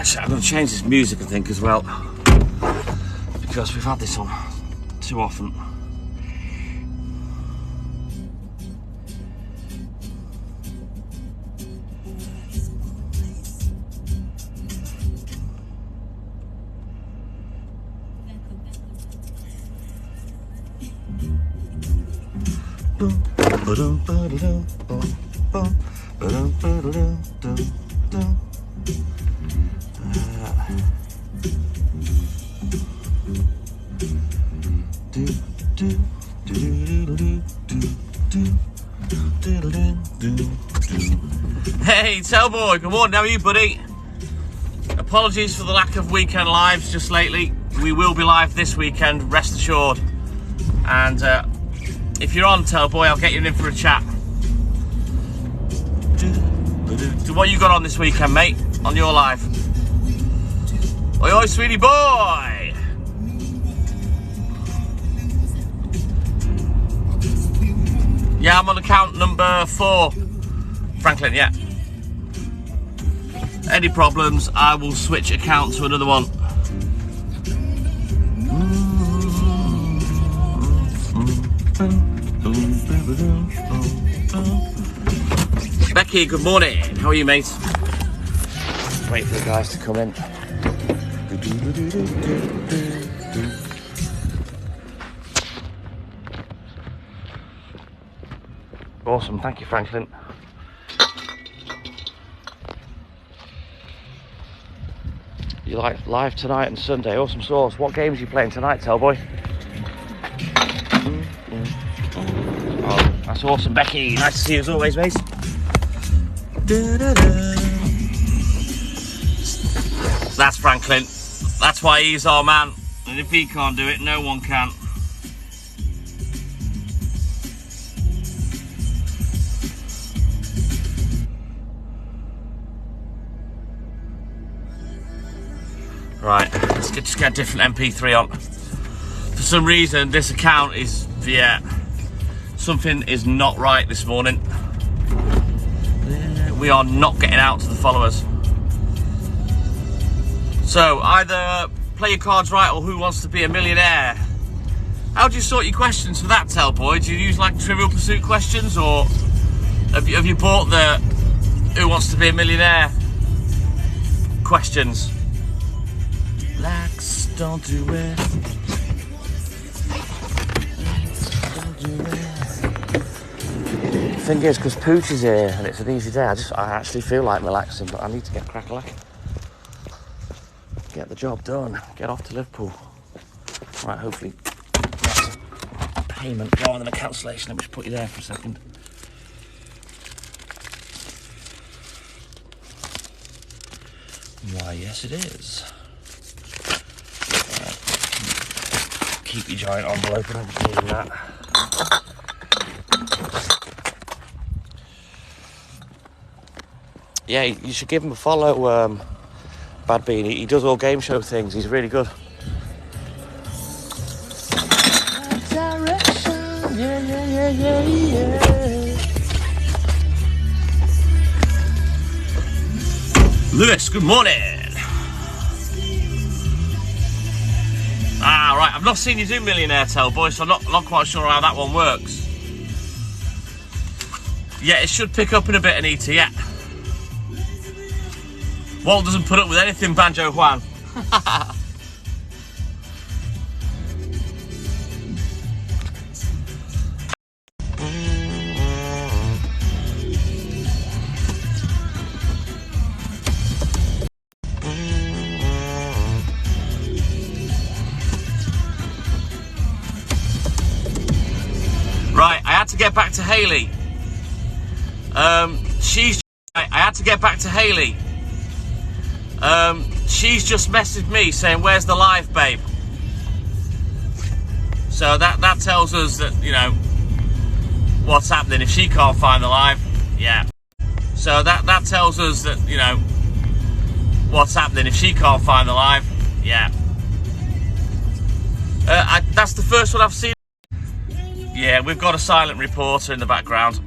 Actually, I'm going to change this music, I think, as well, because we've had this on too often. Hey, Tellboy, good morning, how are you, buddy? Apologies for the lack of weekend lives just lately. We will be live this weekend, rest assured. And if you're on, Tellboy, I'll get you in for a chat. So what you got on this weekend, mate, on your live? Oi, oi, sweetie boy! Yeah, I'm on account number 4. Franklin, yeah. Any problems, I will switch account to another one. Becky, good morning. How are you, mate? Wait for the guys to come in. Awesome, thank you, Franklin. You like live tonight and Sunday? Awesome sauce. What games are you playing tonight, Tellboy? Oh, that's awesome, Becky. Nice to see you as always, mate. That's Franklin. That's why he's our man. And if he can't do it, no one can. Right, let's just get a different MP3 on. For some reason, this account is, something is not right this morning. We are not getting out to the followers. So, either play your cards right or Who Wants to Be a Millionaire? How do you sort your questions for that, Tellboy? Do you use like Trivial Pursuit questions, or have you bought the Who Wants to Be a Millionaire questions? Relax, don't do it. Don't do it. The thing is, because Pooch is here and it's an easy day, I actually feel like relaxing, but I need to get crack-a-lack. Get the job done. Get off to Liverpool. Right, hopefully that's a payment rather than a cancellation. Let me just put you there for a second. Why, yes it is. Keep your giant envelope and everything like that. Yeah, you should give him a follow, Bad Bean. He does all game show things. He's really good. Direction. Yeah. Lewis, good morning. Right, I've not seen you do Millionaire, Tellboy, so I'm not quite sure how that one works. Yeah, it should pick up in a bit, Anita, yeah. Walt doesn't put up with anything, Banjo Juan. Right, I had to get back to Hayley. I had to get back to Hayley. She's just messaged me saying, "Where's the live, babe?" So that tells us that, you know, what's happening if she can't find the live. Yeah. So that tells us that, you know, what's happening if she can't find the live. Yeah. That's the first one I've seen. Yeah, we've got a silent reporter in the background.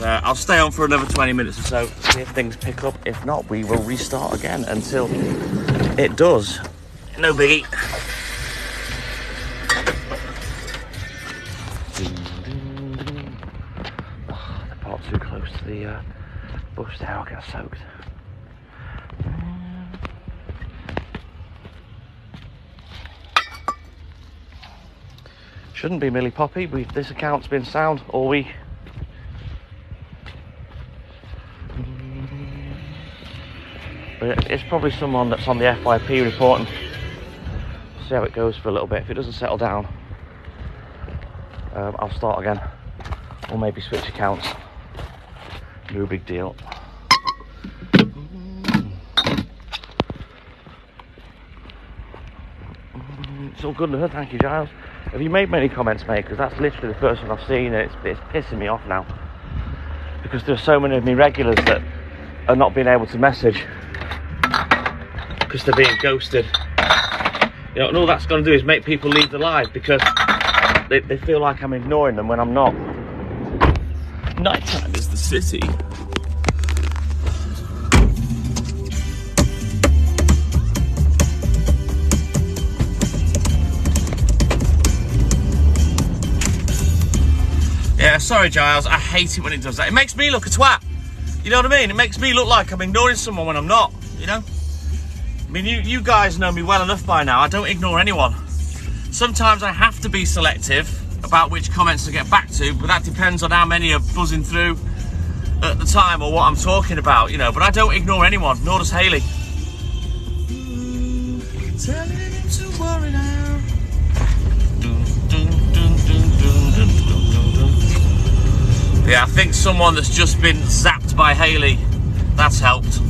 but I'll stay on for another 20 minutes or so, see if things pick up. If not, we will restart again until it does. No biggie. Oh, the pot's too close to the bush there, I'll get soaked. Shouldn't be Millie Poppy. This account's been sound all week. But it's probably someone that's on the FYP reporting. See how it goes for a little bit. If it doesn't settle down, I'll start again. Or maybe switch accounts. No big deal. It's all good and good, thank you, Giles. Have you made many comments, mate? Because that's literally the first one I've seen, and it's pissing me off now. Because there's so many of me regulars that are not being able to message because they're being ghosted. You know, and all that's going to do is make people leave the live because they feel like I'm ignoring them when I'm not. Nighttime is the city. Yeah, sorry Giles, I hate it when it does that. It makes me look a twat. You know what I mean? It makes me look like I'm ignoring someone when I'm not, you know? I mean, you guys know me well enough by now. I don't ignore anyone. Sometimes I have to be selective about which comments to get back to, but that depends on how many are buzzing through at the time or what I'm talking about, you know? But I don't ignore anyone, nor does Hayley. Telling him to worry now. Yeah, I think someone that's just been zapped by Hayley, that's helped.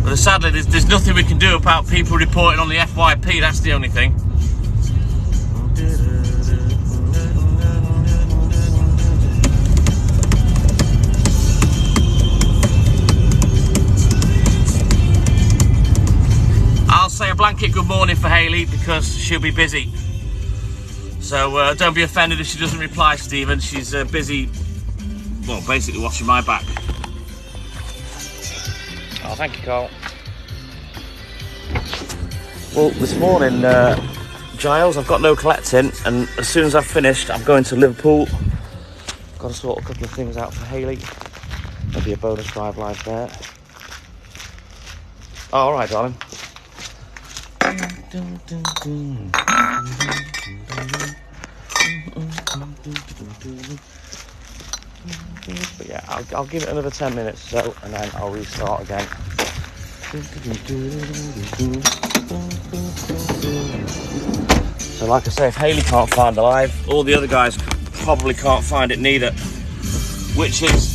But sadly, there's nothing we can do about people reporting on the FYP, that's the only thing. I'll say a blanket good morning for Hayley because she'll be busy. So don't be offended if she doesn't reply, Stephen. She's busy, well, basically watching my back. Oh, thank you, Carl. Well, this morning, Giles, I've got no collecting, and as soon as I've finished, I'm going to Liverpool. Got to sort a couple of things out for Hayley. There'll be a bonus drive live there. Oh, all right, darling. But yeah, I'll give it another 10 minutes or so, and then I'll restart again. So like I say, if Hayley can't find the live, all the other guys probably can't find it neither, which is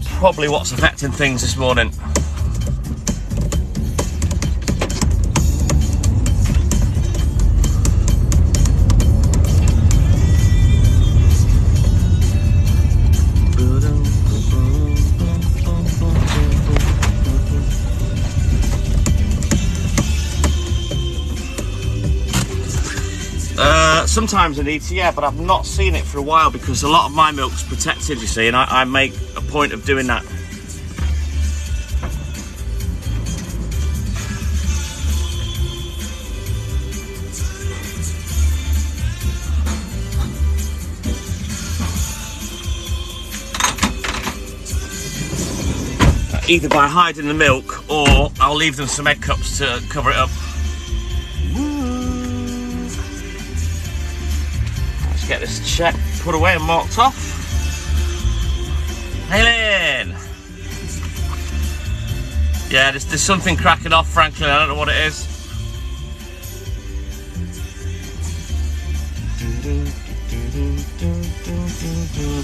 probably what's affecting things this morning. Sometimes I need to, yeah, but I've not seen it for a while because a lot of my milk's protected, you see, and I make a point of doing that. Either by hiding the milk or I'll leave them some egg cups to cover it up. Get this check put away and marked off. Helen! Yeah, there's something cracking off, Franklin. I don't know what it is.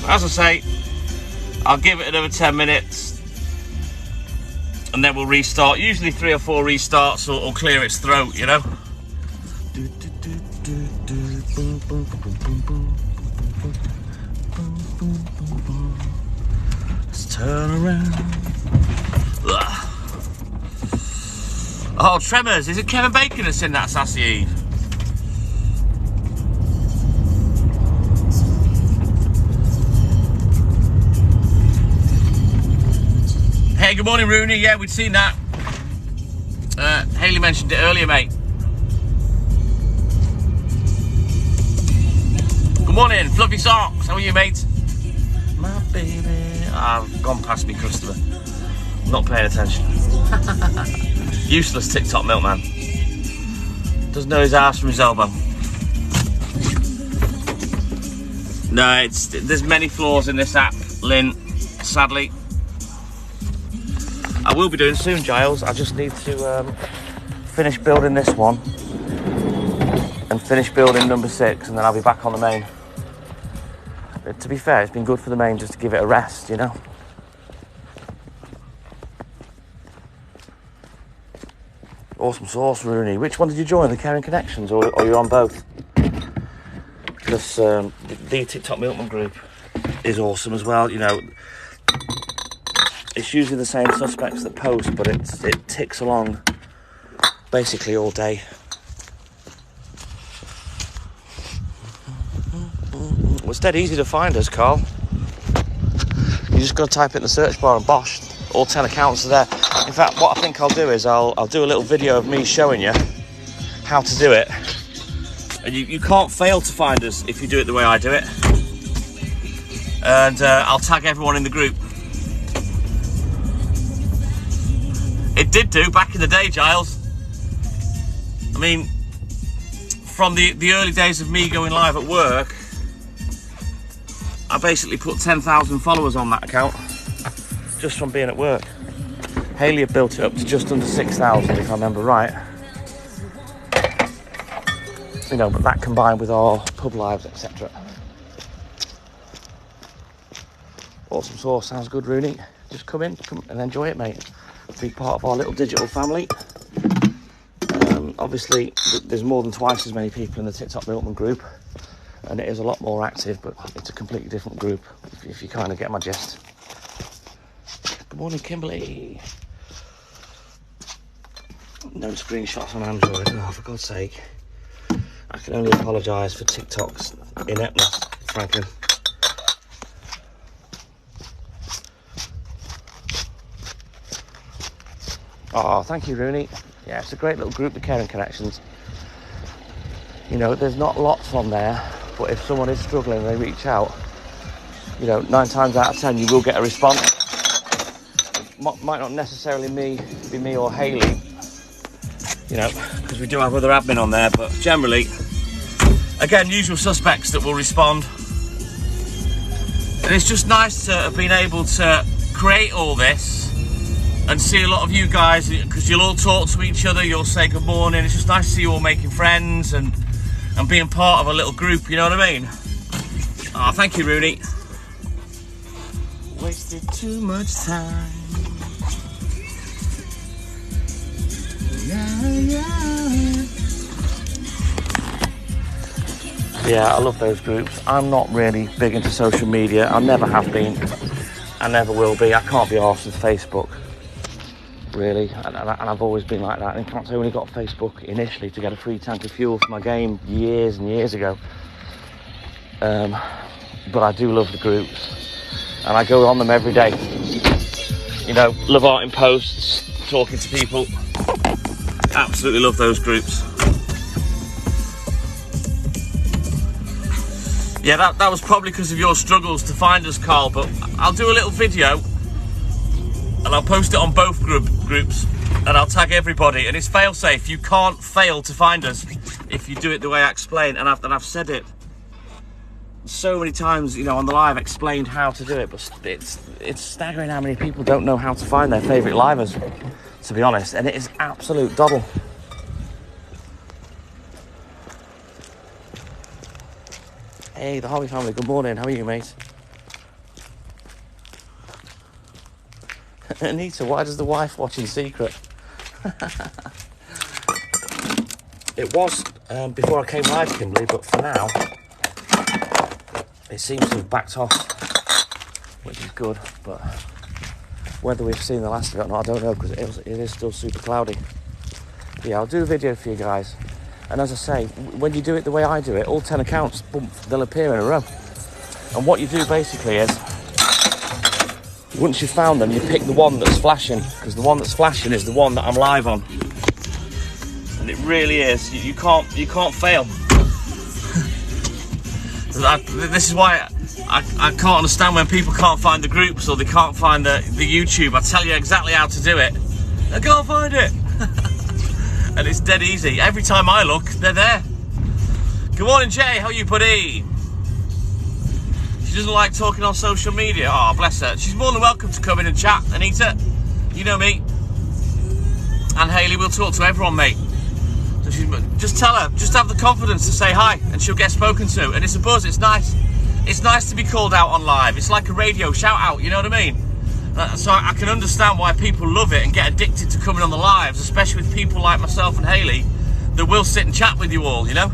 As I say, I'll give it another 10 minutes and then we'll restart. Usually 3 or 4 restarts will clear its throat, you know? Let's turn around. Ugh. Oh, Tremors. Is it Kevin Bacon that's in that Sassy Eve? Hey, good morning, Rooney. Yeah, we'd seen that. Hayley mentioned it earlier, mate. Good morning, Fluffy Socks. How are you, mate? My baby. I've gone past me customer. Not paying attention. Useless TikTok milkman. Doesn't know his arse from his elbow. No, there's many flaws in this app, Lynn, sadly. I will be doing soon, Giles. I just need to finish building this one and finish building number 6, and then I'll be back on the main. To be fair, it's been good for the main just to give it a rest, you know. Awesome sauce, Rooney. Which one did you join, the Caring Connections, or you're on both? Because the TikTok Milkman group is awesome as well, you know. It's usually the same suspects that post, but it ticks along basically all day. Well, it's dead easy to find us, Carl. You just got to type it in the search bar and bosh, all 10 accounts are there. In fact, what I think I'll do is I'll do a little video of me showing you how to do it. And you can't fail to find us if you do it the way I do it. And I'll tag everyone in the group. It did do back in the day, Giles. I mean, from the early days of me going live at work, I basically put 10,000 followers on that account just from being at work. Hayley had built it up to just under 6,000, if I remember right. You know, but that combined with our pub lives, etc. Awesome sauce, sounds good, Rooney. Just come and enjoy it, mate. Be part of our little digital family. Obviously, there's more than twice as many people in the TikTok Milkman group, and it is a lot more active, but it's a completely different group, if you kind of get my gist. Good morning, Kimberly. No screenshots on Android, oh, for God's sake. I can only apologise for TikTok's ineptness, frankly. Oh, thank you, Rooney. Yeah, it's a great little group, the Caring Connections. You know, there's not lots on there, but if someone is struggling and they reach out, you know, 9 times out of 10 you will get a response. It might not necessarily be me or Hayley, you know, because we do have other admin on there, but generally, again, usual suspects that will respond. And it's just nice to have been able to create all this and see a lot of you guys, because you'll all talk to each other, you'll say good morning. It's just nice to see you all making friends and being part of a little group, you know what I mean? Oh, thank you, Rooney. Wasted too much time. Yeah, I love those groups. I'm not really big into social media. I never have been. I never will be. I can't be arsed with Facebook, really. And I've always been like that. In fact, I only got Facebook initially to get a free tank of fuel for my game years and years ago. But I do love the groups. And I go on them every day. You know, love art in posts, talking to people. Absolutely love those groups. Yeah, that was probably because of your struggles to find us, Carl, but I'll do a little video and I'll post it on both groups and I'll tag everybody, and it's fail safe. You can't fail to find us if you do it the way I explain, and I've said it so many times, you know, on the live, explained how to do it, but it's staggering how many people don't know how to find their favourite livers, to be honest, and it is absolute doddle. Hey, the Harvey family, good morning. How are you, mate? Anita, why does the wife watch in secret? It was before I came live, Kimberly, but for now, it seems to have backed off, which is good, but whether we've seen the last of it or not, I don't know, because it is still super cloudy. But yeah, I'll do a video for you guys. And as I say, when you do it the way I do it, all 10 accounts, boom, they'll appear in a row. And what you do basically is, Once you've found them, you pick the one that's flashing, because the one that's flashing is the one that I'm live on. And it really is. You can't fail. This is why I can't understand when people can't find the groups or they can't find the YouTube. I tell you exactly how to do it. I can't find it. And it's dead easy. Every time I look, they're there. Good morning, Jay. How are you, buddy? She doesn't like talking on social media. Oh, bless her. She's more than welcome to come in and chat. Anita, you know me. And Hayley, we'll talk to everyone, mate. So just tell her, just have the confidence to say hi, and she'll get spoken to. And it's a buzz. It's nice. It's nice to be called out on live. It's like a radio shout out. You know what I mean? So I can understand why people love it and get addicted to coming on the lives, especially with people like myself and Hayley that will sit and chat with you all. You know.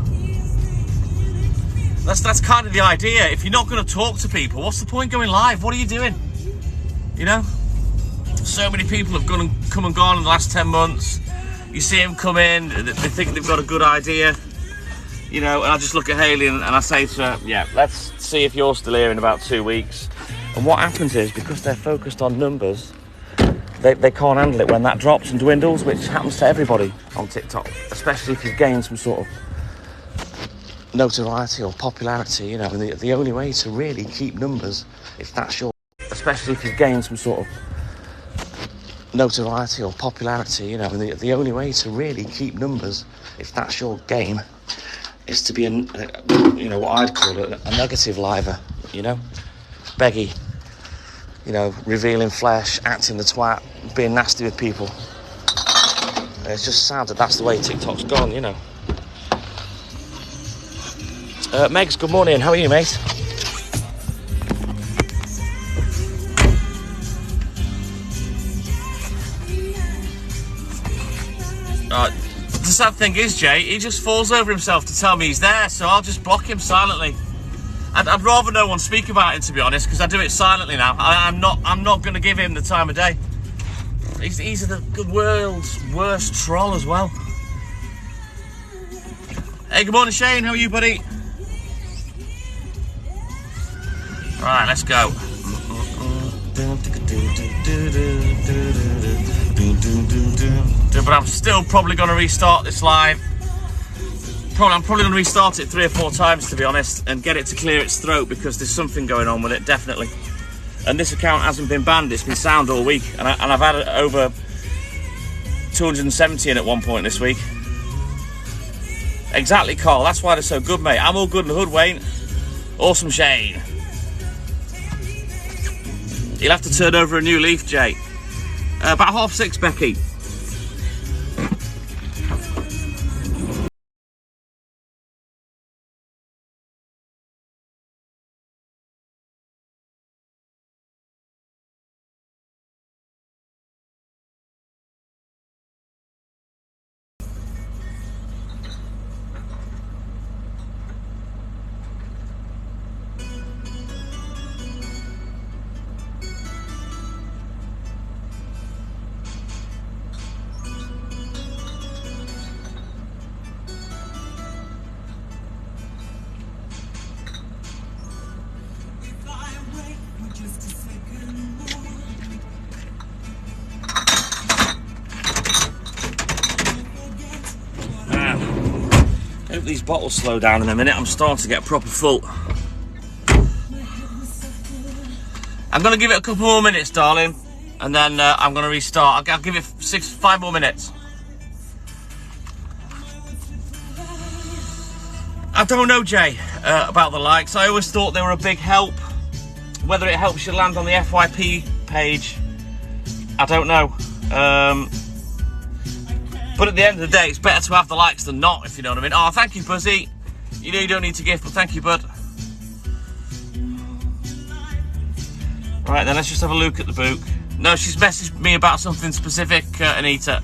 That's kind of the idea. If you're not going to talk to people, what's the point going live? What are you doing? You know? So many people have come and gone in the last 10 months. You see them come in, they think they've got a good idea. You know, and I just look at Hayley and I say to her, yeah, let's see if you're still here in about 2 weeks. And what happens is, because they're focused on numbers, they can't handle it when that drops and dwindles, which happens to everybody on TikTok, especially if you've gained some sort of notoriety or popularity, you know. And the only way to really keep numbers, if that's your, especially if you've gained some sort of notoriety or popularity, you know, and the only way to really keep numbers, if that's your game, is to be you know, what I'd call a negative liver, you know, beggy, you know, revealing flesh, acting the twat, being nasty with people. And it's just sad that that's the way TikTok's gone, you know. Megs, good morning. How are you, mate? The sad thing is, Jay, he just falls over himself to tell me he's there, so I'll just block him silently. I'd rather no one speak about it, to be honest, because I do it silently now. I'm not going to give him the time of day. He's the world's worst troll as well. Hey, good morning, Shane. How are you, buddy? Right, let's go. But I'm still probably going to restart this live. I'm probably going to restart it 3 or 4 times, to be honest, and get it to clear its throat, because there's something going on with it, definitely. And this account hasn't been banned. It's been sound all week, and I've had over 270 in at one point this week. Exactly, Carl. That's why they're so good, mate. I'm all good in the hood, Wayne. Awesome, Shane. You'll have to turn over a new leaf, Jay. About 6:30, Becky. Hope these bottles slow down in a minute. I'm starting to get proper full. I'm going to give it a couple more minutes, darling, and then I'm going to restart. I'll give it 5 more minutes. I don't know, Jay, about the likes. I always thought they were a big help. Whether it helps you land on the FYP page, I don't know. But at the end of the day, it's better to have the likes than not, if you know what I mean. Oh, thank you, Buzzy. You know you don't need to gift, but thank you, bud. Right, then let's just have a look at the book. No, she's messaged me about something specific, Anita.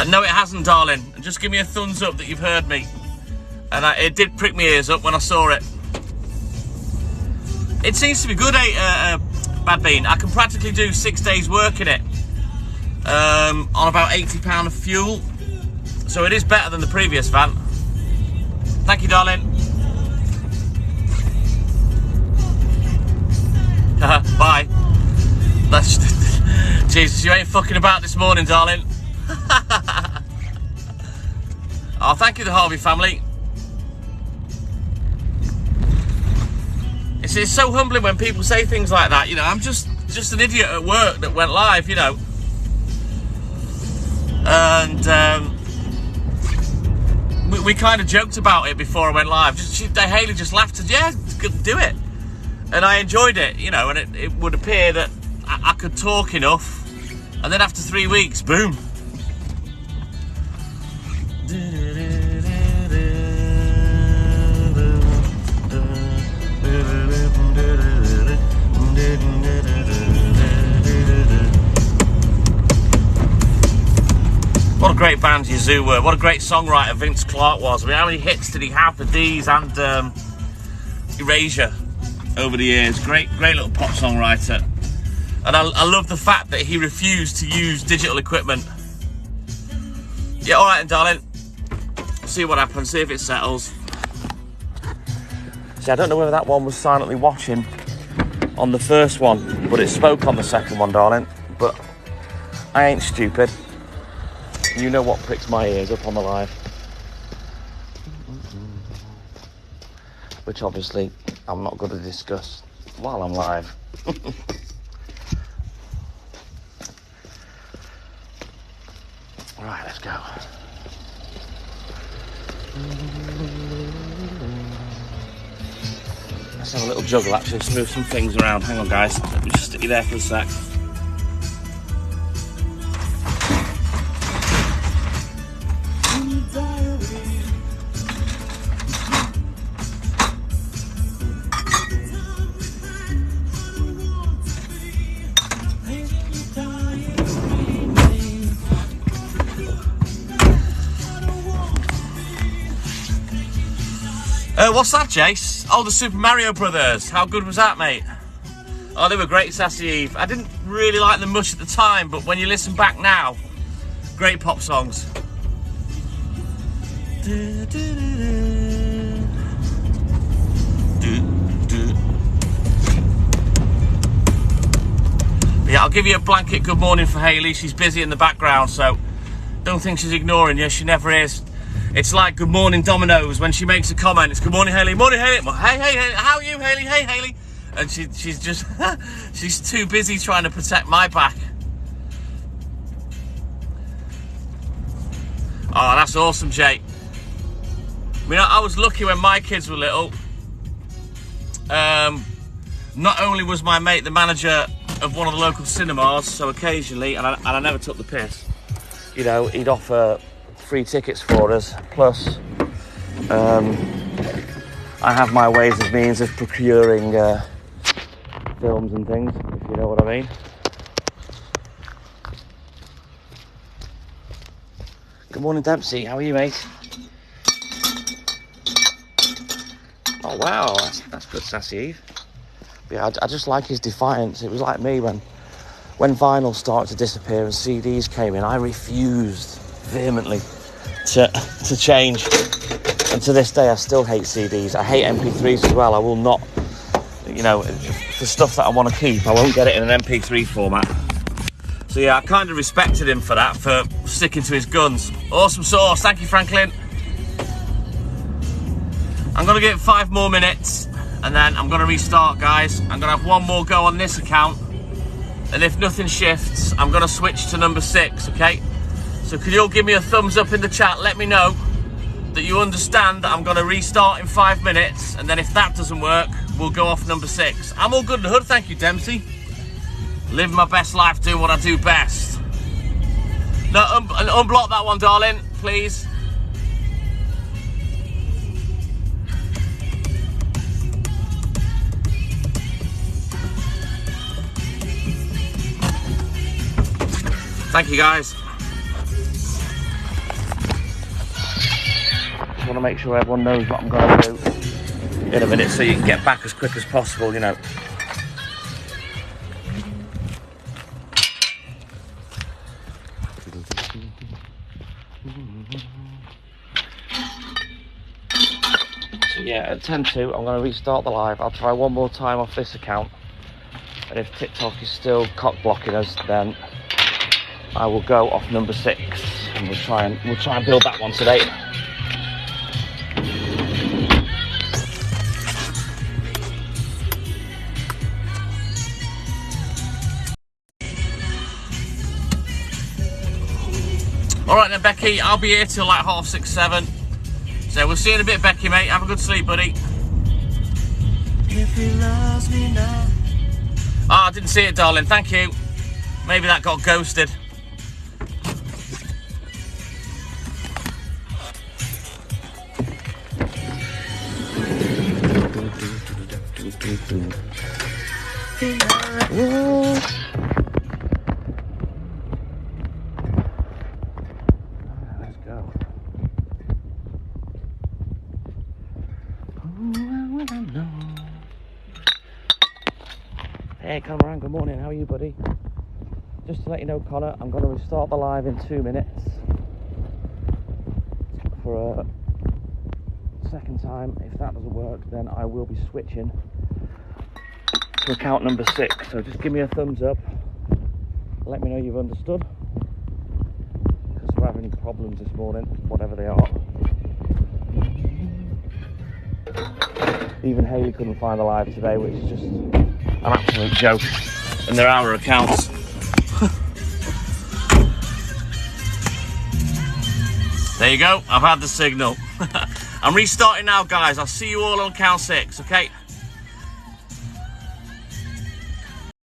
No, it hasn't, darling. Just give me a thumbs up that you've heard me. And it did prick my ears up when I saw it. It seems to be good, Bad bean. I can practically do 6 days work in it on about £80 of fuel. So it is better than the previous van. Thank you, darling. Bye. Jesus, you ain't fucking about this morning, darling. Oh, thank you, the Harvey family. It's so humbling when people say things like that, you know. I'm just an idiot at work that went live, you know. And we kind of joked about it before I went live. Hayley just laughed and yeah, do it. And I enjoyed it, you know, and it would appear that I could talk enough. And then after 3 weeks, boom. What a great band Yazoo were. What a great songwriter Vince Clarke was. I mean, how many hits did he have for these and Erasure over the years? Great little pop songwriter. And I love the fact that he refused to use digital equipment. Yeah, all right, then, darling. See what happens, see if it settles. See, I don't know whether that one was silently watching on the first one, but it spoke on the second one, darling. But I ain't stupid. You know what pricks my ears up on the live. Which obviously I'm not going to discuss while I'm live. Right, let's go. Let's have a little juggle actually, let's move some things around. Hang on guys, let me just stick you there for a sec. What's that, Jace? Oh, the Super Mario Brothers. How good was that, mate? Oh, they were great, Sassy Eve. I didn't really like them much at the time, but when you listen back now, great pop songs. Yeah, I'll give you a blanket good morning for Hayley. She's busy in the background, so don't think she's ignoring you. She never is. It's like good morning Domino's when she makes a comment. It's good morning Hayley, morning Hayley. Well, hey, how are you Hayley? Hey Hayley. And she's just she's too busy trying to protect my back. Oh, that's awesome, Jake. I mean, I was lucky when my kids were little. Not only was my mate the manager of one of the local cinemas, so occasionally, and I never took the piss, you know, he'd offer free tickets for us, plus I have my ways and means of procuring films and things, if you know what I mean. Good morning, Dempsey. How are you, mate? Oh wow, that's good, Sassy Eve. But yeah, I just like his defiance. It was like me when vinyl started to disappear and CDs came in. I refused vehemently to change, and to this day I still hate CDs. I hate MP3s as well. I will not, you know, the stuff that I want to keep, I won't get it in an MP3 format. So yeah, I kind of respected him for that, for sticking to his guns. Awesome sauce, thank you Franklin. I'm going to give it 5 more minutes and then I'm going to restart, guys. I'm going to have one more go on this account, and if nothing shifts I'm going to switch to number 6, okay? So could you all give me a thumbs up in the chat, let me know that you understand that I'm going to restart in 5 minutes, and then if that doesn't work, we'll go off number 6. I'm all good in the hood, thank you Dempsey. Living my best life, doing what I do best. No, unblock that one, darling, please. Thank you, guys. Just want to make sure everyone knows what I'm going to do in a minute so you can get back as quick as possible, you know. Yeah, at 10 to, I'm going to restart the live. I'll try one more time off this account. And if TikTok is still cock blocking us, then I will go off number 6. And we'll try and build that one today. Alright then, Becky, I'll be here till like 6:30, 7. So we'll see you in a bit, Becky, mate. Have a good sleep, buddy. If he loves me now. Ah, I didn't see it, darling. Thank you. Maybe that got ghosted. Let's go. Hey Cameron, good morning, how are you, buddy? Just to let you know, Connor, I'm going to restart the live in 2 minutes for a second time. If that doesn't work, then I will be switching to account number 6. So just give me a thumbs up, let me know you've understood, because we're having problems this morning, whatever they are. Even Haley couldn't find the live today, which is just an absolute joke. And they're our accounts. There you go, I've had the signal. I'm restarting now, guys. I'll see you all on count 6, okay?